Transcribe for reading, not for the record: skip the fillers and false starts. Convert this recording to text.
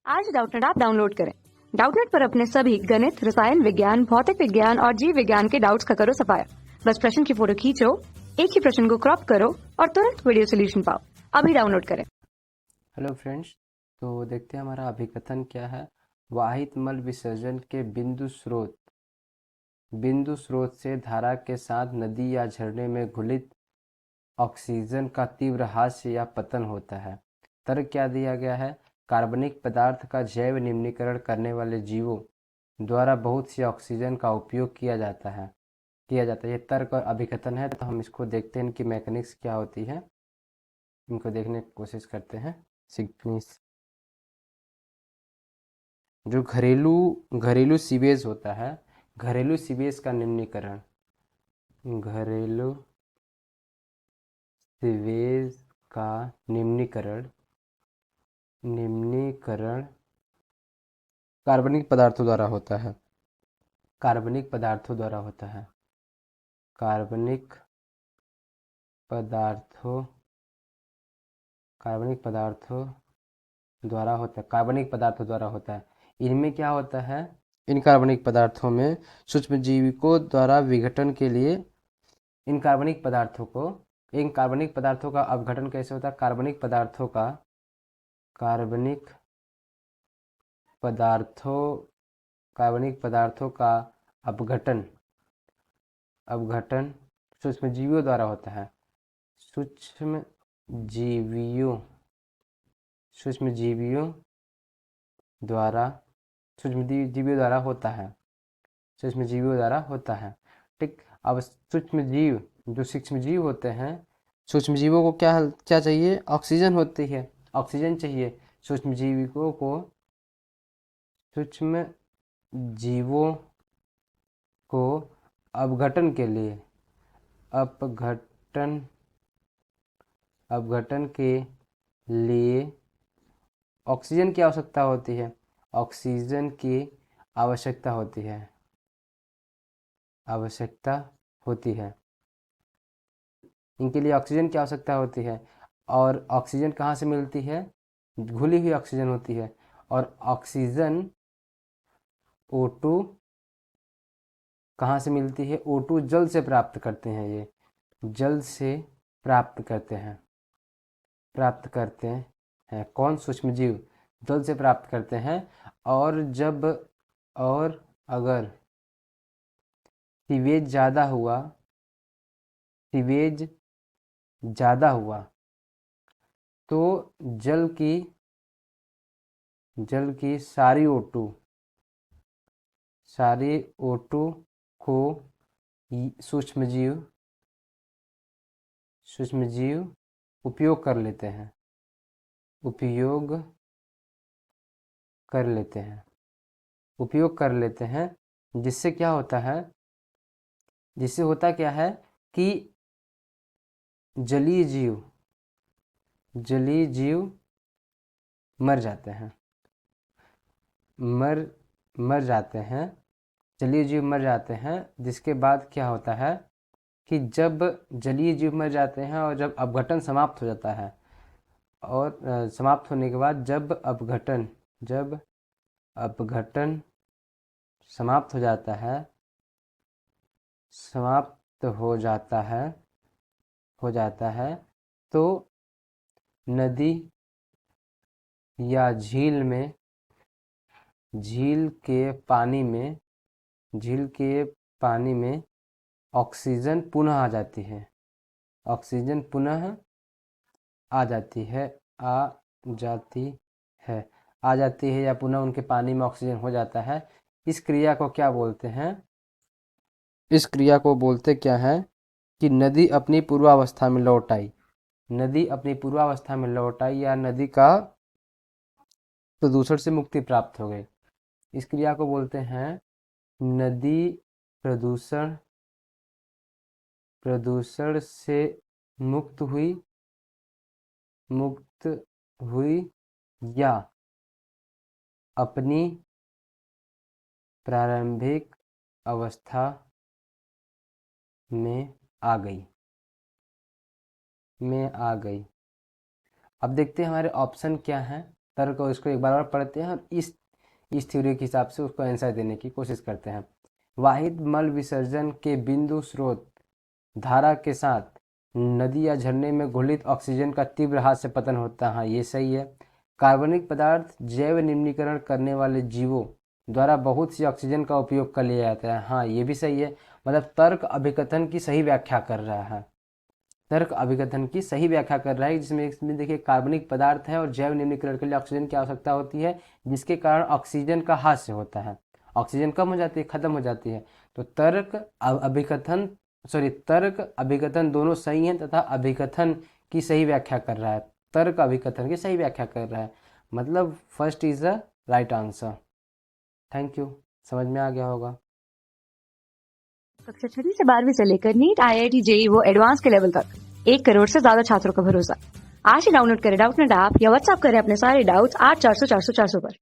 आज Doubtnut app download करें। Doubtnut पर अपने सभी गणित, रसायन विज्ञान, भौतिक विज्ञान और जीव विज्ञान के डाउट्स का करो सफाया। बस प्रश्न की फोटो खींचो, एक ही प्रश्न को क्रॉप करो और तुरंत वीडियो सोल्यूशन पाओ। अभी डाउनलोड करें। हेलो फ्रेंड्स, तो देखते हैं हमारा अभिकथन क्या है। वाहित मल विसर्जन के बिंदु स्रोत से धारा के साथ नदी या झरने में घुलित ऑक्सीजन का तीव्र हास्य या पतन होता है। तर्क क्या दिया गया है? कार्बनिक पदार्थ का जैव निम्नीकरण करने वाले जीवों द्वारा बहुत सी ऑक्सीजन का उपयोग किया जाता है। ये तर्क और अभिकथन है। तो हम इसको देखते हैं, इनकी मैकेनिक्स क्या होती है, इनको देखने की कोशिश करते हैं। सीक्वेंस जो घरेलू सीवेज होता है, घरेलू सीवेज का निम्नीकरण, घरेलू सीवेज का निम्नीकरण कार्बनिक पदार्थों द्वारा होता है। कार्बनिक पदार्थों द्वारा होता है। कार्बनिक पदार्थों कार्बनिक पदार्थों द्वारा होता है। कार्बनिक पदार्थों द्वारा होता है। इनमें क्या होता है? इन कार्बनिक पदार्थों में सूक्ष्मजीवियों द्वारा विघटन के लिए इन कार्बनिक पदार्थों का अपघटन कैसे होता है? कार्बनिक पदार्थों का अपघटन सूक्ष्मजीवियों द्वारा होता है। सूक्ष्मजीवियों द्वारा होता है। ठीक। अब जो सूक्ष्मजीव होते हैं, सूक्ष्मजीवों को क्या चाहिए? ऑक्सीजन होती है, ऑक्सीजन चाहिए। सूक्ष्मजीवियों को अपघटन के लिए ऑक्सीजन की आवश्यकता होती है। ऑक्सीजन की आवश्यकता होती है। इनके लिए ऑक्सीजन की आवश्यकता होती है। और ऑक्सीजन कहाँ से मिलती है? घुली हुई ऑक्सीजन होती है। और ऑक्सीजन O2 कहाँ से मिलती है? O2 जल से प्राप्त करते हैं। ये जल से प्राप्त करते हैं। कौन? सूक्ष्मजीव जल से प्राप्त करते हैं। और अगर सीवेज ज़्यादा हुआ तो जल की सारी O2 को सूक्ष्मजीव उपयोग कर लेते हैं। जिससे क्या होता है? जिससे होता क्या है कि जलीय जीव मर जाते हैं। जलीय जीव मर जाते हैं। जिसके बाद क्या होता है कि जब जलीय जीव मर जाते हैं और जब अपघटन समाप्त हो जाता है, और समाप्त होने के बाद जब अपघटन समाप्त हो जाता है तो नदी या झील के पानी में ऑक्सीजन पुनः आ जाती है। या पुनः उनके पानी में ऑक्सीजन हो जाता है। इस क्रिया को क्या बोलते हैं? इस क्रिया को बोलते क्या है कि नदी अपनी पूर्वावस्था में लौट आई। या नदी का प्रदूषण से मुक्ति प्राप्त हो गई। इस क्रिया को बोलते हैं नदी प्रदूषण से मुक्त हुई या अपनी प्रारंभिक अवस्था में आ गई। अब देखते हैं हमारे ऑप्शन क्या हैं। तर्क को इसको एक बार और पढ़ते हैं। हम इस थ्योरी के हिसाब से उसको आंसर देने की कोशिश करते हैं। वाहिद मल विसर्जन के बिंदु स्रोत धारा के साथ नदी या झरने में घुलित ऑक्सीजन का तीव्र हाथ से पतन होता है। हाँ, ये सही है। कार्बनिक पदार्थ जैव निम्नीकरण करने वाले जीवों द्वारा बहुत सी ऑक्सीजन का उपयोग कर लिया जाता है। हाँ, ये भी सही है। मतलब तर्क अभिकथन की सही व्याख्या कर रहा है। तर्क अभिकथन की सही व्याख्या कर रहा है, जिसमें इसमें देखिए कार्बनिक पदार्थ है और जैव निम्नीकरण के लिए ऑक्सीजन की आवश्यकता होती है, जिसके कारण ऑक्सीजन का हास्य होता है। ऑक्सीजन कम हो जाती है, खत्म हो जाती है। तो तर्क अभिकथन दोनों सही हैं तथा अभिकथन की सही व्याख्या कर रहा है। तर्क अभिकथन की सही व्याख्या कर रहा है, मतलब first is the right answer. Thank you, समझ में आ गया होगा। कक्षा 6 से 12वीं से लेकर नीट, IIT, JEE वो एडवांस के लेवल तक 1 करोड़ से ज्यादा छात्रों का भरोसा। आज ही डाउनलोड करें डाउटनेट ऐप या व्हाट्सएप करें अपने सारे डाउट्स 8400 400 400 पर।